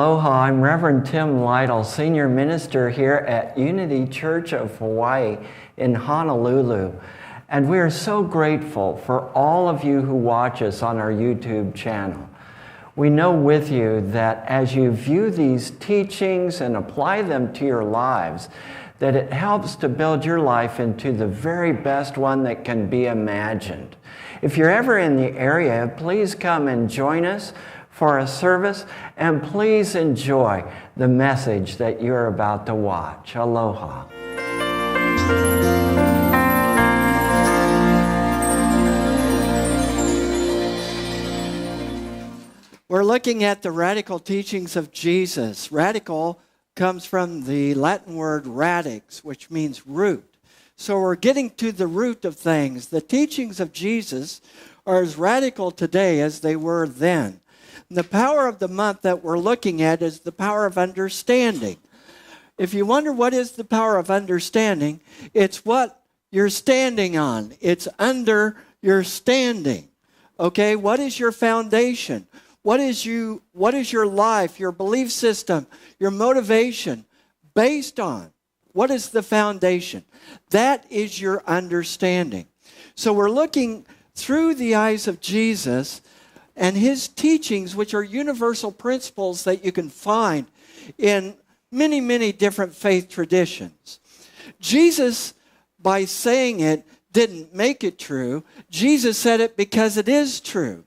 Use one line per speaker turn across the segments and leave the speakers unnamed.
Aloha, I'm Reverend Tim Lytle, Senior Minister here at Unity Church of Hawaii in Honolulu. And we are so grateful for all of you who watch us on our YouTube channel. We know with you that as you view these teachings and apply them to your lives, that it helps to build your life into the very best one that can be imagined. If you're ever in the area, please come and join us for a service, and please enjoy the message that you're about to watch. Aloha.
We're looking at the radical teachings of Jesus. Radical comes from the Latin word radix, which means root. So we're getting to the root of things. The teachings of Jesus are as radical today as they were then. And the power of the month that we're looking at is the power of understanding. If you wonder what is the power of understanding, it's what you're standing on. It's under your standing. Okay, what is your foundation? What is your life, your belief system, your motivation based on? What is the foundation? That is your understanding. So we're looking through the eyes of Jesus and his teachings, which are universal principles that you can find in many, many different faith traditions. Jesus, by saying it, didn't make it true. Jesus said it because it is true.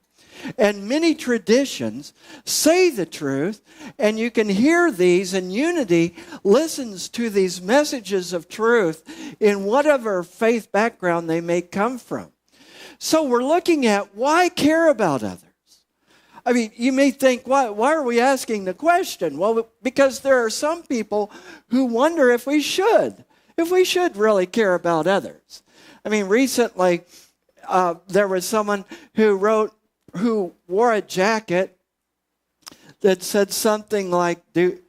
And many traditions say the truth, and you can hear these, and Unity listens to these messages of truth in whatever faith background they may come from. So we're looking at why care about others. I mean, you may think, why are we asking the question? Well, because there are some people who wonder if we should really care about others. I mean, recently, there was someone who wore a jacket that said something like, do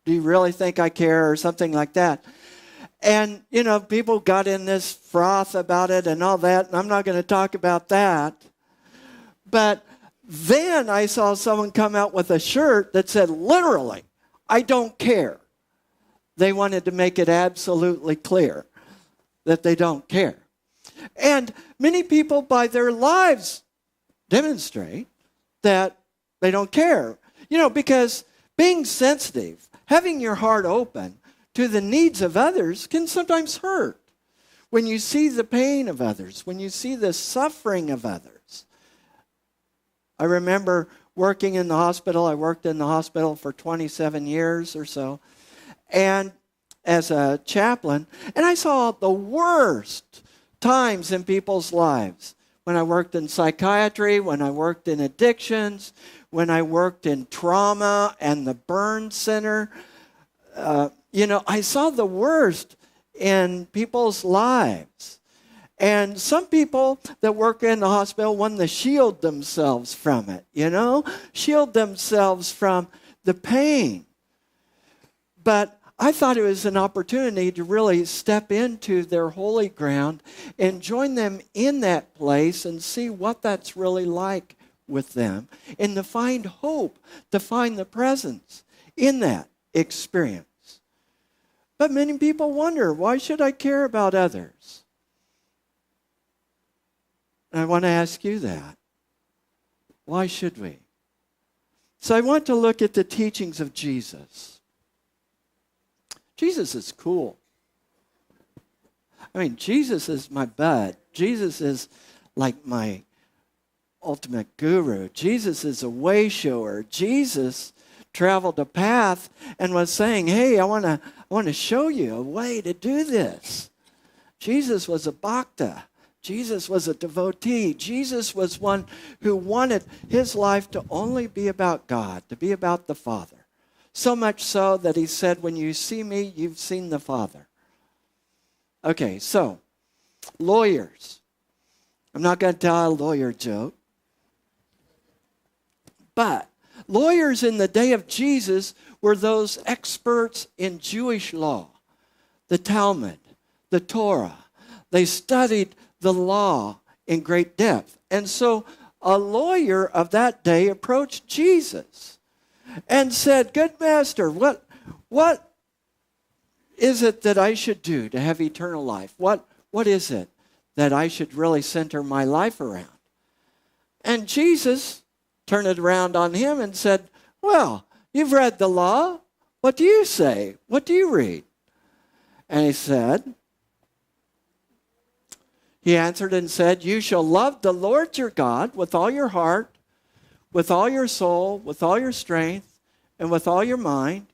you really think I care, or something like that. And, people got in this froth about it and all that, and I'm not going to talk about that. But then I saw someone come out with a shirt that said, literally, I don't care. They wanted to make it absolutely clear that they don't care. And many people, by their lives, demonstrate that they don't care. Because being sensitive, having your heart open to the needs of others can sometimes hurt. When you see the pain of others, when you see the suffering of others. I remember working in the hospital. I worked in the hospital for 27 years or so, and as a chaplain, and I saw the worst times in people's lives. When I worked in psychiatry, when I worked in addictions, when I worked in trauma and the burn center, I saw the worst in people's lives. And some people that work in the hospital want to shield themselves from it, shield themselves from the pain. But I thought it was an opportunity to really step into their holy ground and join them in that place and see what that's really like with them, and to find hope, to find the presence in that experience. But many people wonder, why should I care about others? And I want to ask you that. Why should we? So I want to look at the teachings of Jesus. Jesus is cool. I mean, Jesus is my bud. Jesus is like my ultimate guru. Jesus is a way shower. Jesus traveled a path and was saying, hey, I want to show you a way to do this. Jesus was a bhakta. Jesus was a devotee. Jesus was one who wanted his life to only be about God, to be about the Father. So much so that he said, when you see me, you've seen the Father. Okay, so, lawyers. I'm not going to tell a lawyer joke. But lawyers in the day of Jesus were those experts in Jewish law, the Talmud, the Torah. They studied the law in great depth. And so a lawyer of that day approached Jesus and said, "Good master, what is it that I should do to have eternal life? What is it that I should really center my life around?" And Jesus turned it around on him and said, "Well, you've read the law. What do you say? What do you read?" And he answered and said, "You shall love the Lord your God with all your heart, with all your soul, with all your strength, and with all your mind."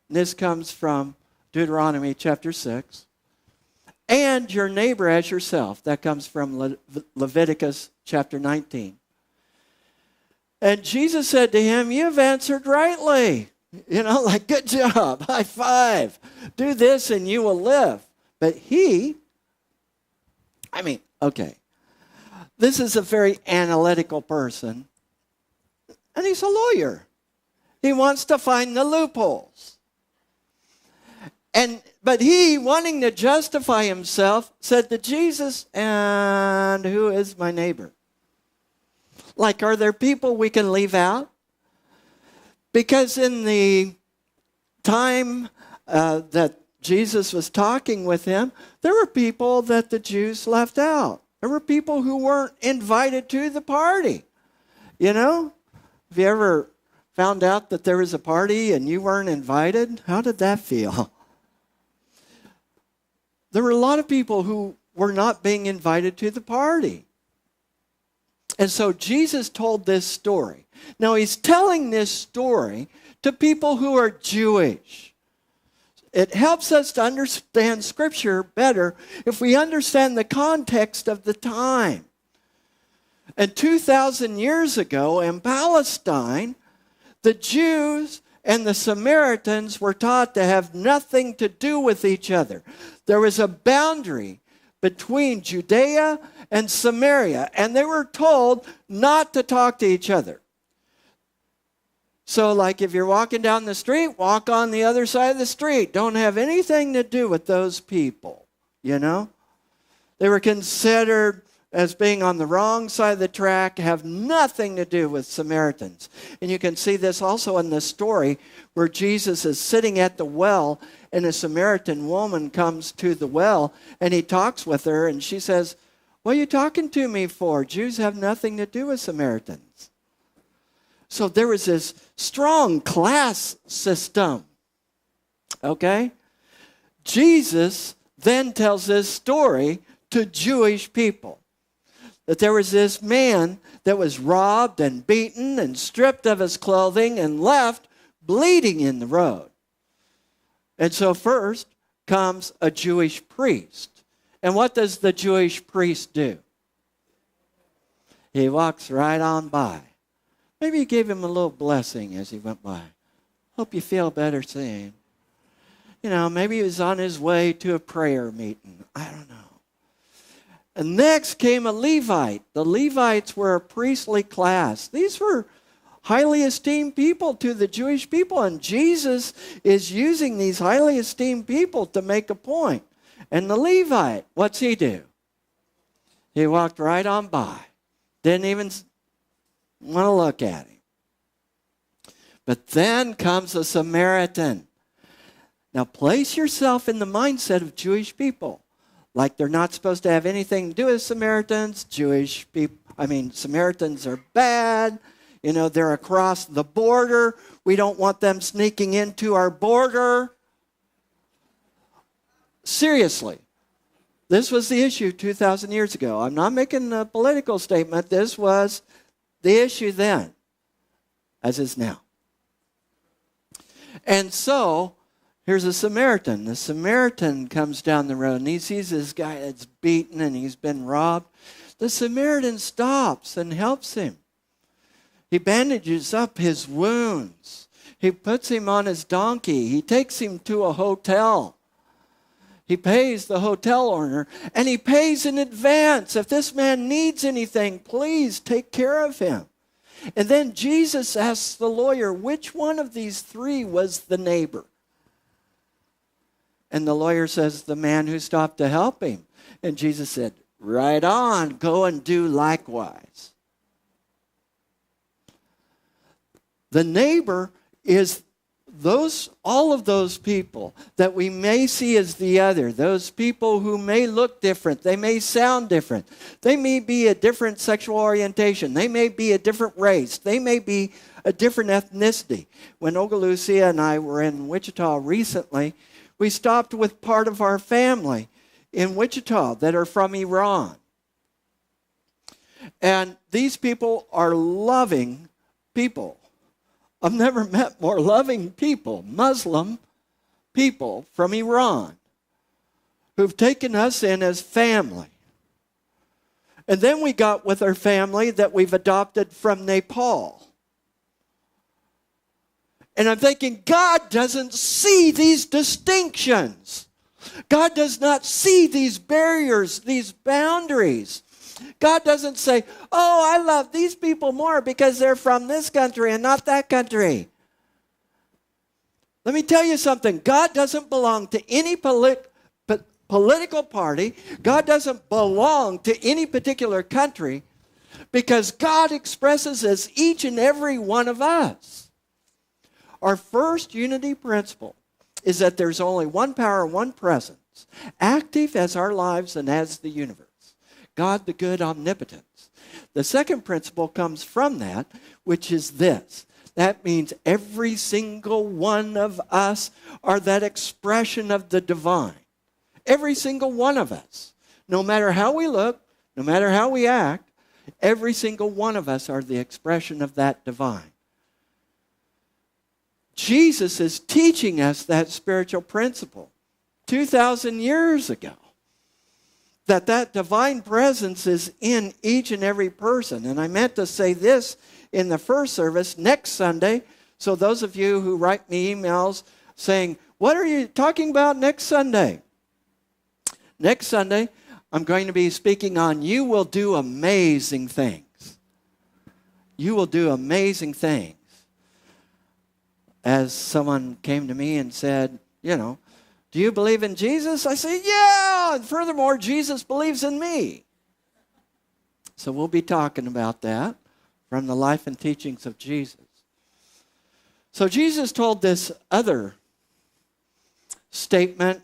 And this comes from Deuteronomy chapter 6. "And your neighbor as yourself." That comes from Leviticus chapter 19. And Jesus said to him, "You've answered rightly." Like, good job, high five. Do this and you will live. But this is a very analytical person. And he's a lawyer. He wants to find the loopholes. But he, wanting to justify himself, said to Jesus, "And who is my neighbor?" Like, are there people we can leave out? Because in the time that Jesus was talking with him, there were people that the Jews left out. There were people who weren't invited to the party. Have you ever found out that there was a party and you weren't invited? How did that feel? There were a lot of people who were not being invited to the party. And so Jesus told this story. Now he's telling this story to people who are Jewish. It helps us to understand Scripture better if we understand the context of the time. And 2,000 years ago in Palestine, the Jews and the Samaritans were taught to have nothing to do with each other. There was a boundary between Judea and Samaria, and they were told not to talk to each other. So, like, if you're walking down the street, walk on the other side of the street. Don't have anything to do with those people, They were considered as being on the wrong side of the track, have nothing to do with Samaritans. And you can see this also in the story where Jesus is sitting at the well, and a Samaritan woman comes to the well, and he talks with her, and she says, "What are you talking to me for? Jews have nothing to do with Samaritans." So there was this strong class system. Okay? Jesus then tells this story to Jewish people. That there was this man that was robbed and beaten and stripped of his clothing and left bleeding in the road. And so first comes a Jewish priest. And what does the Jewish priest do? He walks right on by. Maybe he gave him a little blessing as he went by. Hope you feel better soon. Maybe he was on his way to a prayer meeting. I don't know. And next came a Levite. The Levites were a priestly class. These were highly esteemed people to the Jewish people. And Jesus is using these highly esteemed people to make a point. And the Levite, what's he do? He walked right on by. Didn't even want to look at him. But then comes a Samaritan. Now place yourself in the mindset of Jewish people. Like they're not supposed to have anything to do with Samaritans. Samaritans are bad. They're across the border. We don't want them sneaking into our border. Seriously. This was the issue 2,000 years ago. I'm not making a political statement. This was the issue then, as is now. And so, here's a Samaritan. The Samaritan comes down the road and he sees this guy that's beaten and he's been robbed. The Samaritan stops and helps him. He bandages up his wounds. He puts him on his donkey. He takes him to a hotel. He pays the hotel owner and he pays in advance. If this man needs anything, please take care of him. And then Jesus asks the lawyer, which one of these three was the neighbor? And the lawyer says, the man who stopped to help him. And Jesus said, right on, go and do likewise. The neighbor is all of those people that we may see as the other, those people who may look different, they may sound different, they may be a different sexual orientation, they may be a different race, they may be a different ethnicity. When Ogalucia and I were in Wichita recently, we stopped with part of our family in Wichita that are from Iran. And these people are loving people. I've never met more loving people, Muslim people from Iran, who've taken us in as family. And then we got with our family that we've adopted from Nepal. And I'm thinking, God doesn't see these distinctions. God does not see these barriers, these boundaries. God doesn't say, oh, I love these people more because they're from this country and not that country. Let me tell you something. God doesn't belong to any political party. God doesn't belong to any particular country because God expresses as each and every one of us. Our first unity principle is that there's only one power, one presence, active as our lives and as the universe. God, the good omnipotence. The second principle comes from that, which is this. That means every single one of us are that expression of the divine. Every single one of us. No matter how we look, no matter how we act, every single one of us are the expression of that divine. Jesus is teaching us that spiritual principle 2,000 years ago. That divine presence is in each and every person. And I meant to say this in the first service next Sunday. So those of you who write me emails saying, what are you talking about next Sunday? Next Sunday, I'm going to be speaking on you will do amazing things. You will do amazing things. As someone came to me and said, do you believe in Jesus? I say, yeah. And furthermore, Jesus believes in me. So we'll be talking about that from the life and teachings of Jesus. So Jesus told this other statement.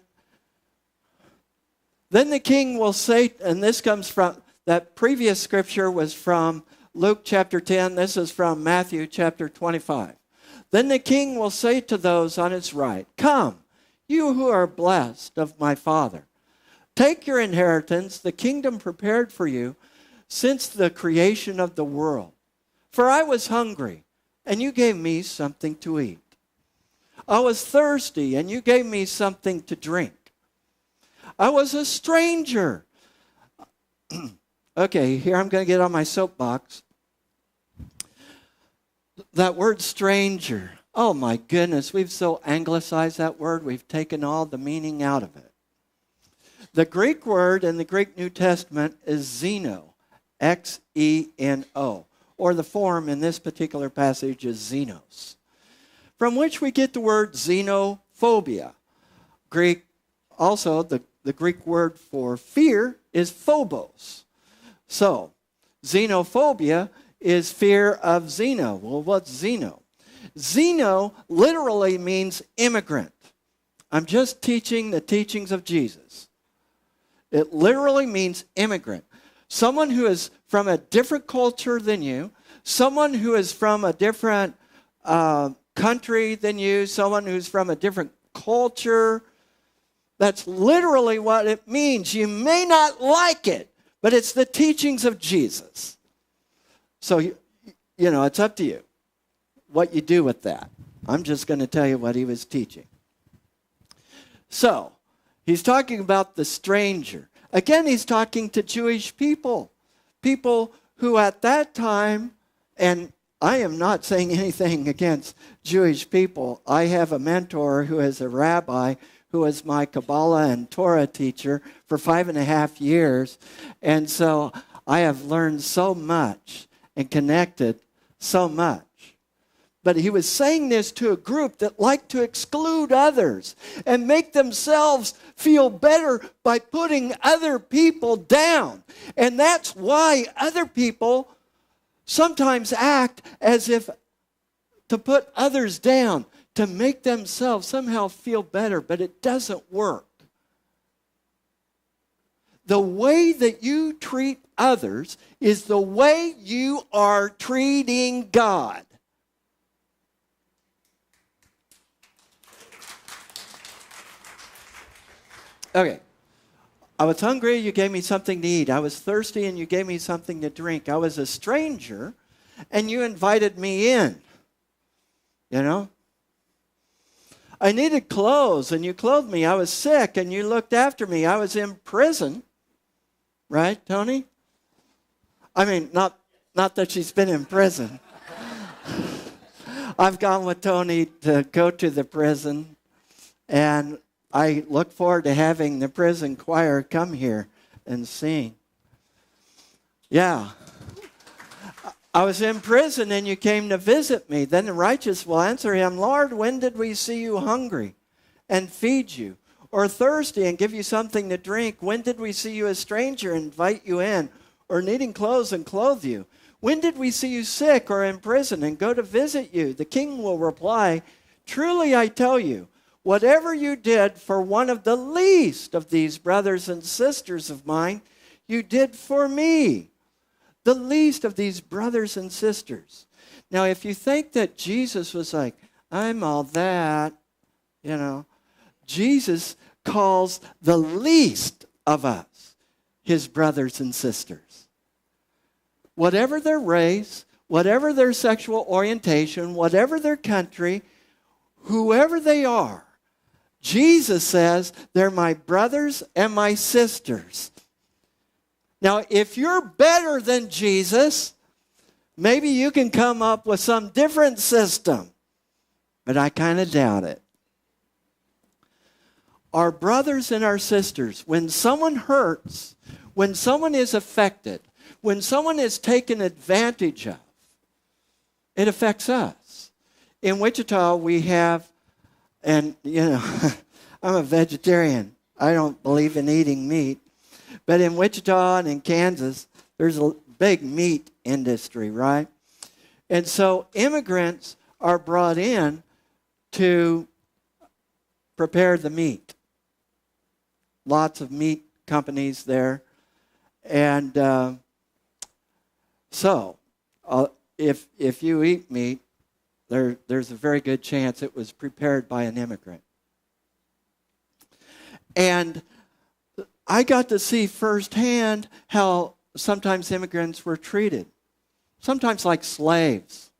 Then the king will say, and this comes from, that previous scripture was from Luke chapter 10. This is from Matthew chapter 25. Then the king will say to those on his right, come, you who are blessed of my Father, take your inheritance, the kingdom prepared for you since the creation of the world. For I was hungry, and you gave me something to eat. I was thirsty, and you gave me something to drink. I was a stranger. Okay, here I'm going to get on my soapbox. That word stranger. Oh my goodness, we've so anglicized that word, we've taken all the meaning out of it. The Greek word in the Greek New Testament is xeno, X-E-N-O, or the form in this particular passage is xenos, from which we get the word xenophobia. Greek, also, the Greek word for fear is phobos. So, xenophobia is fear of xeno. Well, what's xeno? Xeno literally means immigrant. I'm just teaching the teachings of Jesus. It literally means immigrant. Someone who is from a different culture than you, someone who is from a different country than you, someone who's from a different culture. That's literally what it means. You may not like it, but it's the teachings of Jesus. So, it's up to you what you do with that. I'm just going to tell you what he was teaching. So, he's talking about the stranger. Again, he's talking to Jewish people. People who at that time, and I am not saying anything against Jewish people. I have a mentor who is a rabbi who was my Kabbalah and Torah teacher for 5.5 years. And so I have learned so much and connected so much. But he was saying this to a group that liked to exclude others and make themselves feel better by putting other people down. And that's why other people sometimes act as if to put others down, to make themselves somehow feel better, but it doesn't work. The way that you treat others is the way you are treating God. Okay. I was hungry, you gave me something to eat. I was thirsty, and you gave me something to drink. I was a stranger, and you invited me in. You know? I needed clothes, and you clothed me. I was sick, and you looked after me. I was in prison. Right, Tony? I mean, not that she's been in prison. I've gone with Tony to go to the prison, and I look forward to having the prison choir come here and sing. Yeah. I was in prison and you came to visit me. Then the righteous will answer him, Lord, when did we see you hungry and feed you? Or thirsty and give you something to drink? When did we see you a stranger and invite you in? Or needing clothes and clothe you? When did we see you sick or in prison and go to visit you? The king will reply, truly I tell you, whatever you did for one of the least of these brothers and sisters of mine, you did for me. The least of these brothers and sisters. Now, if you think that Jesus was like, I'm all that, you know, Jesus calls the least of us his brothers and sisters. Whatever their race, whatever their sexual orientation, whatever their country, whoever they are, Jesus says they're my brothers and my sisters. Now, if you're better than Jesus, maybe you can come up with some different system, but I kind of doubt it. Our brothers and our sisters, when someone hurts, when someone is affected, when someone is taken advantage of, it affects us. In Wichita, we have, and you know, I'm a vegetarian. I don't believe in eating meat. But in Wichita and in Kansas, there's a big meat industry, right? And so immigrants are brought in to prepare the meat. Lots of meat companies there. And if you eat meat, there's a very good chance it was prepared by an immigrant. And I got to see firsthand how sometimes immigrants were treated. Sometimes like slaves.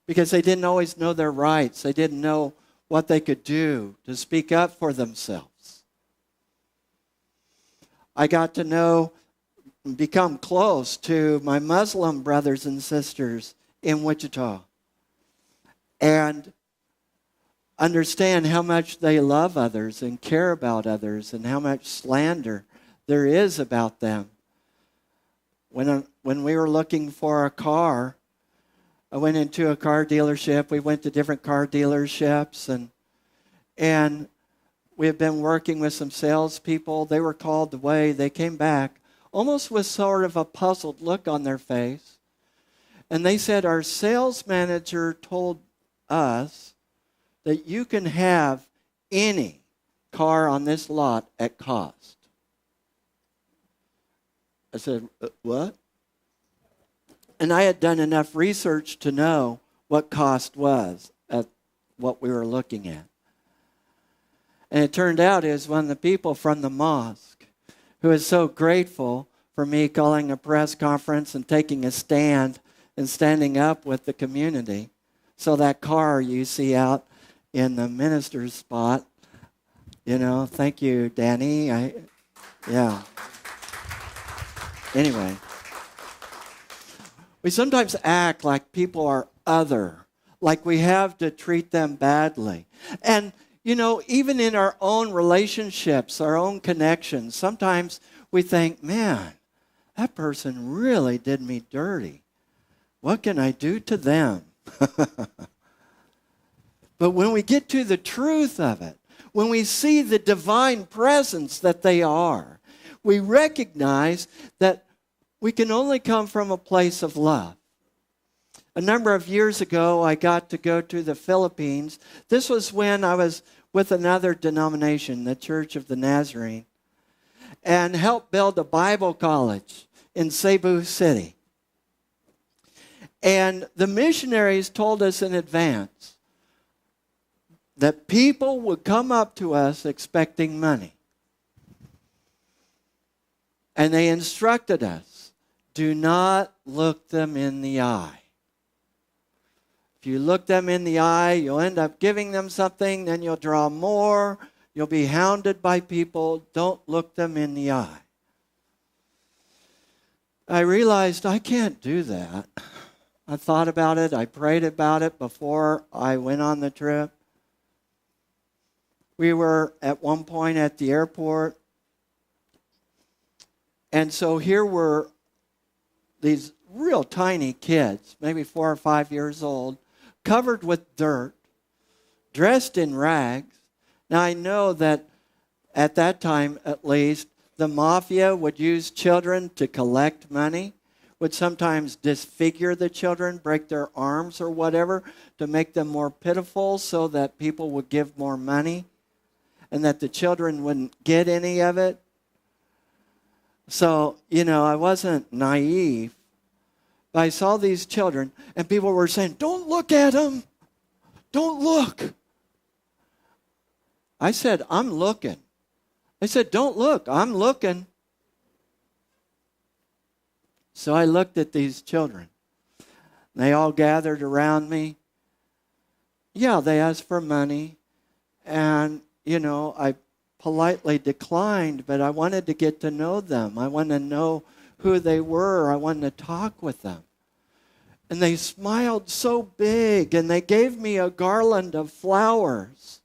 Because they didn't always know their rights. They didn't know what they could do to speak up for themselves. I got to know, become close to my Muslim brothers and sisters in Wichita. And understand how much they love others and care about others and how much slander there is about them. When we were looking for a car, I went into a car dealership. We went to different car dealerships, and we have been working with some salespeople. They were called away. They came back almost with sort of a puzzled look on their face. And they said, our sales manager told us that you can have any car on this lot at cost. I said, what? And I had done enough research to know what cost was at what we were looking at. And it turned out it was one of the people from the mosque who was so grateful for me calling a press conference and taking a stand and standing up with the community. So that car you see out in the minister's spot, you know, thank you, Danny. Yeah. Anyway, we sometimes act like people are other, like we have to treat them badly. And, you know, even in our own relationships, our own connections, sometimes we think, man, that person really did me dirty. What can I do to them? But when we get to the truth of it, when we see the divine presence that they are, we recognize that we can only come from a place of love. A number of years ago, I got to go to the Philippines. This was when I was with another denomination, the Church of the Nazarene, and helped build a Bible college in Cebu City. And the missionaries told us in advance that people would come up to us expecting money. And they instructed us, do not look them in the eye. If you look them in the eye, you'll end up giving them something, then you'll draw more. You'll be hounded by people. Don't look them in the eye. I realized I can't do that. I thought about it. I prayed about it before I went on the trip. We were at one point at the airport. And so here were these real tiny kids, maybe 4 or 5 years old, covered with dirt, dressed in rags. Now I know that at that time, at least, the mafia would use children to collect money, would sometimes disfigure the children, break their arms or whatever, to make them more pitiful so that people would give more money and that the children wouldn't get any of it. So, I wasn't naive. But I saw these children, and people were saying, don't look at them. Don't look. I said, I'm looking. They said, don't look. I'm looking. So I looked at these children. They all gathered around me. Yeah, they asked for money. And, I politely declined, but I wanted to get to know them. I wanted to know who they were. I wanted to talk with them. And they smiled so big, and they gave me a garland of flowers.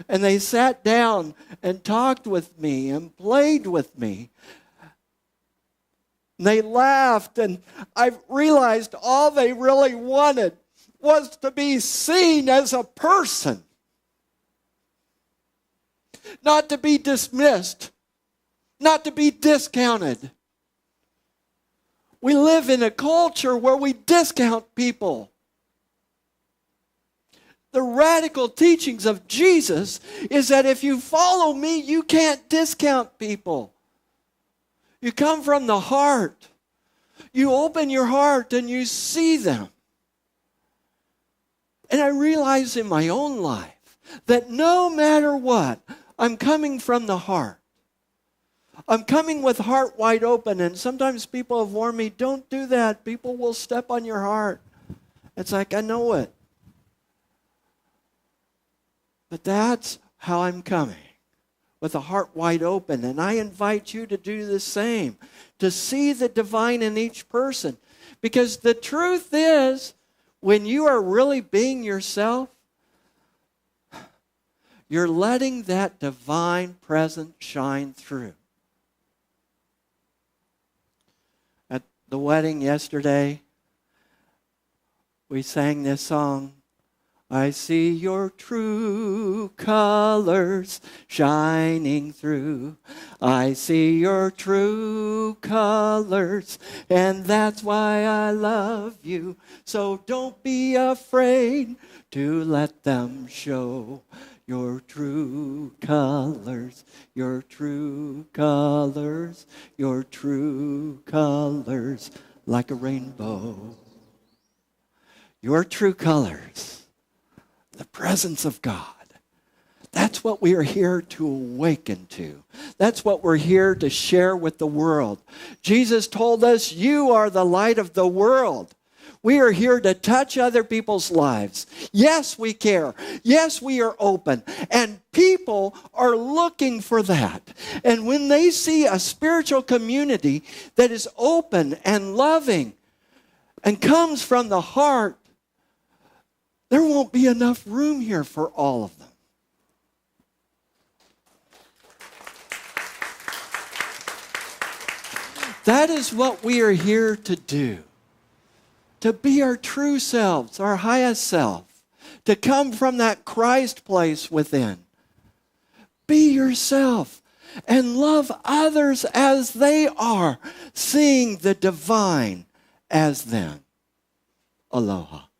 And they sat down and talked with me and played with me. And they laughed, and I realized all they really wanted was to be seen as a person, not to be dismissed, not to be discounted. We live in a culture where we discount people. The radical teachings of Jesus is that if you follow me, you can't discount people. You come from the heart. You open your heart and you see them. And I realize in my own life that no matter what, I'm coming from the heart. I'm coming with heart wide open, and sometimes people have warned me, don't do that. People will step on your heart. It's like, I know it. But that's how I'm coming, with a heart wide open. And I invite you to do the same, to see the divine in each person. Because the truth is, when you are really being yourself, you're letting that divine presence shine through. At the wedding yesterday, we sang this song, I see your true colors shining through. I see your true colors, and that's why I love you. So don't be afraid to let them show your true colors, your true colors, your true colors, like a rainbow. Your true colors. The presence of God. That's what we are here to awaken to. That's what we're here to share with the world. Jesus told us, you are the light of the world. We are here to touch other people's lives. Yes, we care. Yes, we are open. And people are looking for that. And when they see a spiritual community that is open and loving and comes from the heart, there won't be enough room here for all of them. That is what we are here to do. To be our true selves, our highest self. To come from that Christ place within. Be yourself and love others as they are, seeing the divine as them. Aloha.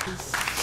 Aloha.